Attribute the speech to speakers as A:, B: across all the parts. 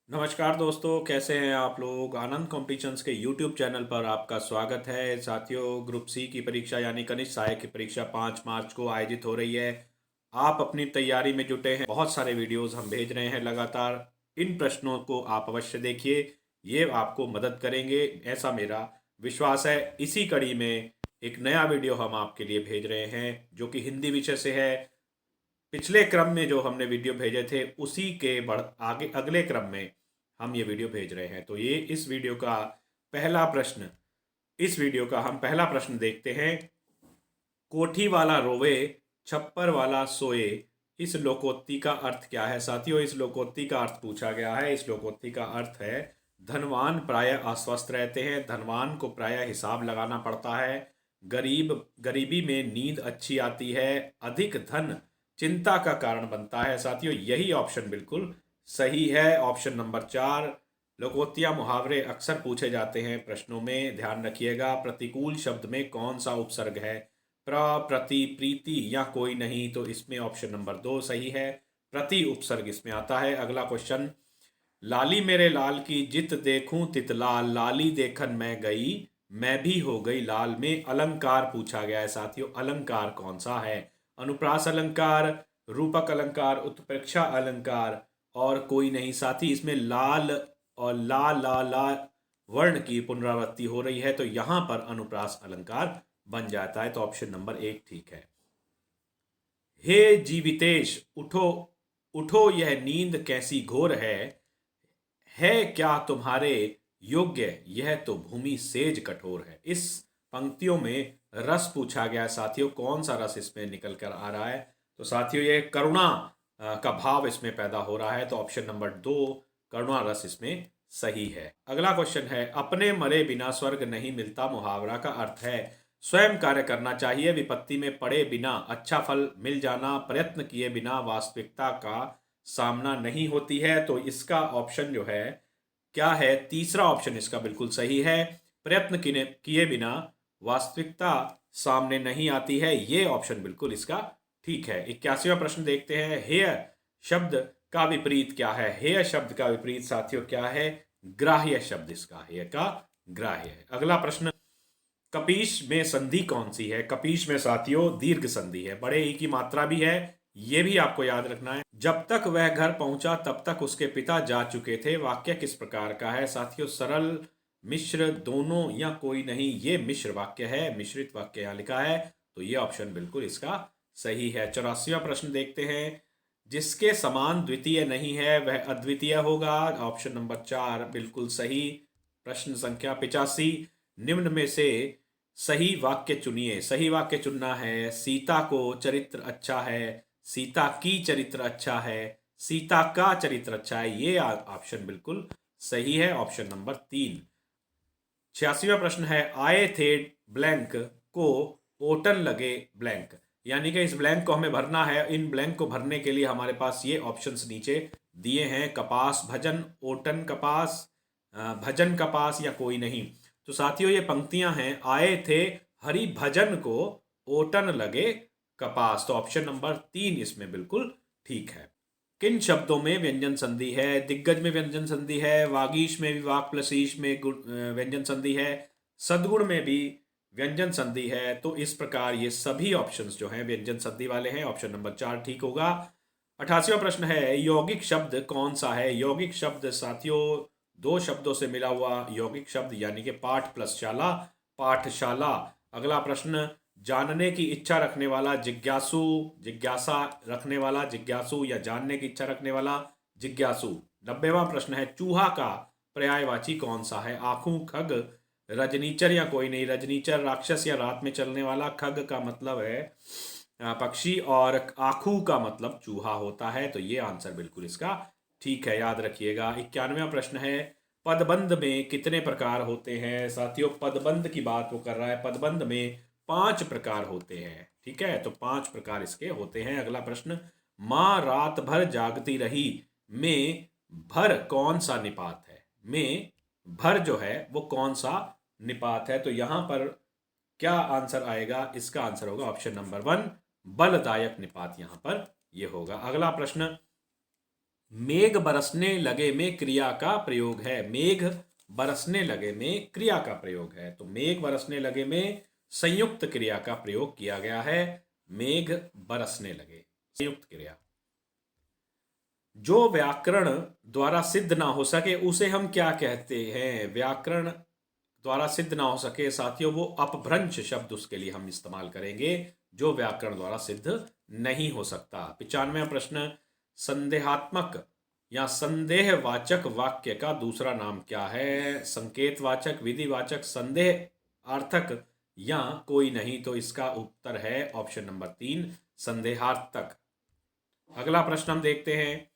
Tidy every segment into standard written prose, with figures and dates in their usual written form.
A: नमस्कार दोस्तों, कैसे हैं आप लोग। आनंद कॉम्पिटिशन्स के यूट्यूब चैनल पर आपका स्वागत है। साथियों, ग्रुप सी की परीक्षा यानी कनिष्ठ सहायक की परीक्षा 5 मार्च को आयोजित हो रही है। आप अपनी तैयारी में जुटे हैं। बहुत सारे वीडियोस हम भेज रहे हैं लगातार। इन प्रश्नों को आप अवश्य देखिए, ये आपको मदद करेंगे, ऐसा मेरा विश्वास है। इसी कड़ी में एक नया वीडियो हम आपके लिए भेज रहे हैं जो कि हिंदी विषय से है। पिछले क्रम में जो हमने वीडियो भेजे थे उसी के बढ़ आगे अगले क्रम में हम ये वीडियो भेज रहे हैं। तो ये इस वीडियो का हम पहला प्रश्न देखते हैं। कोठी वाला रोवे, छप्पर वाला सोए, इस लोकोक्ति का अर्थ क्या है। साथियों, इस लोकोक्ति का अर्थ पूछा गया है। इस लोकोक्ति का अर्थ है धनवान प्रायः अस्वस्थ रहते हैं। धनवान को प्रायः हिसाब लगाना पड़ता है। गरीबी में नींद अच्छी आती है। अधिक धन चिंता का कारण बनता है। साथियों, यही ऑप्शन बिल्कुल सही है। Option number 4। लोकोक्तियां मुहावरे अक्सर पूछे जाते हैं प्रश्नों में, ध्यान रखिएगा। प्रतिकूल शब्द में कौन सा उपसर्ग है। प्र, प्रति, प्रीति या कोई नहीं। तो इसमें ऑप्शन नंबर 2 सही है। प्रति उपसर्ग इसमें आता है। अगला क्वेश्चन। लाली मेरे लाल की जित देखूं तित लाल, लाली देखन मैं गई, मैं भी हो गई लाल में अलंकार पूछा गया है। साथियों, अलंकार कौन सा है। अनुप्रास अलंकार, रूपक अलंकार, उत्प्रेक्षा अलंकार और कोई नहीं। साथी, इसमें लाल और ला ला ला वर्ण की पुनरावृत्ति हो रही है, तो यहां पर अनुप्रास अलंकार बन जाता है। तो ऑप्शन नंबर 1 ठीक है। हे जीवितेश उठो, उठो यह नींद कैसी घोर है क्या तुम्हारे योग्य, यह तो भूमि सेज कठोर है। इस पंक्तियों में रस पूछा गया है। साथियों, कौन सा रस इसमें निकल कर आ रहा है। तो साथियों, ये करुणा का भाव इसमें पैदा हो रहा है। तो ऑप्शन नंबर 2 करुणा रस इसमें सही है। अगला क्वेश्चन है। अपने मरे बिना स्वर्ग नहीं मिलता, मुहावरा का अर्थ है स्वयं कार्य करना चाहिए, विपत्ति में पड़े बिना अच्छा फल मिल जाना, प्रयत्न किए बिना वास्तविकता का सामना नहीं होती है। तो इसका ऑप्शन जो है क्या है, तीसरा ऑप्शन इसका बिल्कुल सही है। प्रयत्न किए बिना वास्तविकता सामने नहीं आती है, ये ऑप्शन बिल्कुल इसका ठीक है। 81वां प्रश्न देखते हैं। हेय शब्द का विपरीत क्या है। हेय शब्द का विपरीत साथियों क्या है। ग्राह्य शब्द इसका हेय का ग्राह्य है। अगला प्रश्न। कपीश में संधि कौन सी है। कपीश में साथियों दीर्घ संधि है। बड़े ई की मात्रा भी है, ये भी आपको याद रखना है। जब तक वह घर पहुंचा तब तक उसके पिता जा चुके थे, वाक्य किस प्रकार का है। साथियों, सरल, मिश्र, दोनों या कोई नहीं। ये मिश्र वाक्य है, मिश्रित वाक्य यहां लिखा है। तो ये ऑप्शन बिल्कुल इसका सही है। 84वां प्रश्न देखते हैं। जिसके समान द्वितीय नहीं है वह अद्वितीय होगा। ऑप्शन नंबर 4 बिल्कुल सही। प्रश्न संख्या 85। निम्न में से सही वाक्य चुनिए। सही वाक्य चुनना है। सीता को चरित्र अच्छा है, सीता की चरित्र अच्छा है, सीता का चरित्र अच्छा है। ये ऑप्शन बिल्कुल सही है। Option number 3। 86वां प्रश्न है। आए थे ब्लैंक को ओटन लगे ब्लैंक, यानी कि इस ब्लैंक को हमें भरना है। इन ब्लैंक को भरने के लिए हमारे पास ये ऑप्शंस नीचे दिए हैं। कपास भजन, ओटन कपास, भजन कपास या कोई नहीं। तो साथियों, ये पंक्तियां हैं। आए थे हरि भजन को, ओटन लगे कपास। तो ऑप्शन नंबर 3 इसमें बिल्कुल ठीक है। किन शब्दों में व्यंजन संधि है। दिग्गज में व्यंजन संधि है, वागीश में भी, वाक प्लस ईश में व्यंजन संधि है, सद्गुण में भी व्यंजन संधि है। तो इस प्रकार ये सभी ऑप्शंस जो हैं व्यंजन संधि वाले हैं। ऑप्शन नंबर 4 ठीक होगा। 88वां प्रश्न है। यौगिक शब्द कौन सा है। यौगिक शब्द साथियों दो शब्दों से मिला हुआ यौगिक शब्द, यानी कि पाठ प्लस शाला, पाठशाला। अगला प्रश्न। जानने की इच्छा रखने वाला जिज्ञासु, जिज्ञासा रखने वाला जिज्ञासु या जानने की इच्छा रखने वाला जिज्ञासु। 90वां प्रश्न है। चूहा का पर्यायवाची कौन सा है। आंखों, खग, रजनीचर या कोई नहीं। रजनीचर राक्षस या रात में चलने वाला, खग का मतलब है पक्षी और आखू का मतलब चूहा होता है। तो ये आंसर बिल्कुल इसका ठीक है, याद रखिएगा। 91वां प्रश्न है। पदबंध में कितने प्रकार होते हैं। साथियों, पदबंध की बात वो कर रहा है। पदबंध में 5 प्रकार होते हैं। ठीक है, तो 5 प्रकार इसके होते हैं। अगला प्रश्न। माँ रात भर जागती रही में भर कौन सा निपात है। में भर जो है वो कौन सा निपात है। तो यहां पर क्या आंसर आएगा। इसका आंसर होगा ऑप्शन नंबर 1 बलदायक निपात। यहां पर यह होगा। अगला प्रश्न। मेघ बरसने लगे में क्रिया का प्रयोग है। मेघ बरसने लगे में क्रिया का प्रयोग है, तो मेघ बरसने लगे में संयुक्त क्रिया का प्रयोग किया गया है। मेघ बरसने लगे, संयुक्त क्रिया। जो व्याकरण द्वारा सिद्ध ना हो सके उसे हम क्या कहते हैं? व्याकरण द्वारा सिद्ध ना हो सके साथियों, वो अपभ्रंश शब्द उसके लिए हम इस्तेमाल करेंगे, जो व्याकरण द्वारा सिद्ध नहीं हो सकता। 95वां प्रश्न, संदेहात्मक या संदेहवाचक वाक्य का दूसरा नाम क्या है? संकेतवाचक, विधिवाचक, संदेहार्थक या कोई नहीं। तो इसका उत्तर है ऑप्शन नंबर 3, संदेहार्थक। अगला प्रश्न हम देखते हैं,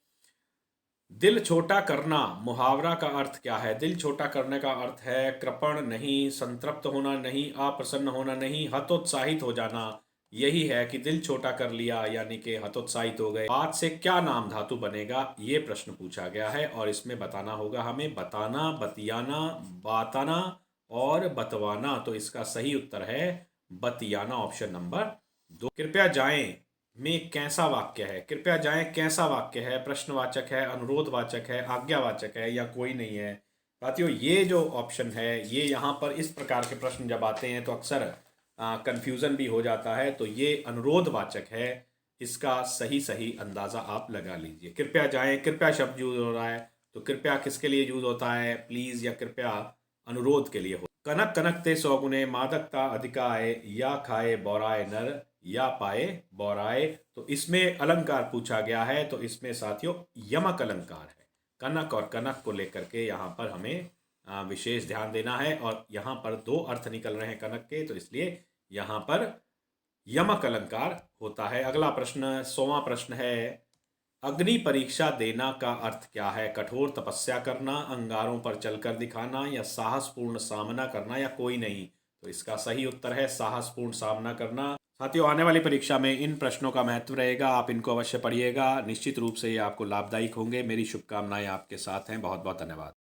A: दिल छोटा करना मुहावरा का अर्थ क्या है? दिल छोटा करने का अर्थ है कृपण नहीं, संतृप्त होना नहीं, अप्रसन्न होना नहीं, हतोत्साहित हो जाना। यही है कि दिल छोटा कर लिया यानी कि हतोत्साहित हो गए। बात से क्या नाम धातु बनेगा, ये प्रश्न पूछा गया है और इसमें बताना होगा हमें। बताना, बतियाना, बाताना और बतवाना। तो इसका सही उत्तर है बतियाना, ऑप्शन नंबर 2। कृपया जाएं में कैसा वाक्य है? कृपया जाएं कैसा वाक्य है? प्रश्नवाचक है, अनुरोधवाचक है, आज्ञावाचक है या कोई नहीं है? साथियों, ये जो ऑप्शन है, ये यहाँ पर इस प्रकार के प्रश्न जब आते हैं तो अक्सर कंफ्यूजन भी हो जाता है। तो ये अनुरोधवाचक है, इसका सही अंदाजा आप लगा लीजिए। कृपया जाएं, कृपया शब्द यूज हो रहा है, तो कृपया किसके लिए यूज होता है? प्लीज या कृपया अनुरोध के लिए हो। कनक कनकते सौगुने, मादकता अधिकाए, या खाए बौराए नर, या पाए बौराए। तो इसमें अलंकार पूछा गया है, तो इसमें साथियों यमक अलंकार है। कनक और कनक को लेकर के यहाँ पर हमें विशेष ध्यान देना है, और यहाँ पर 2 अर्थ निकल रहे हैं कनक के, तो इसलिए यहाँ पर यमक अलंकार होता है। अगला प्रश्न, 100वां प्रश्न है, अग्नि परीक्षा देना का अर्थ क्या है? कठोर तपस्या करना, अंगारों पर चलकर दिखाना, या साहसपूर्ण सामना करना, या कोई नहीं। तो इसका सही उत्तर है साहसपूर्ण सामना करना। साथियों, आने वाली परीक्षा में इन प्रश्नों का महत्व रहेगा, आप इनको अवश्य पढ़िएगा। निश्चित रूप से ये आपको लाभदायक होंगे। मेरी शुभकामनाएं आपके साथ हैं। बहुत बहुत धन्यवाद।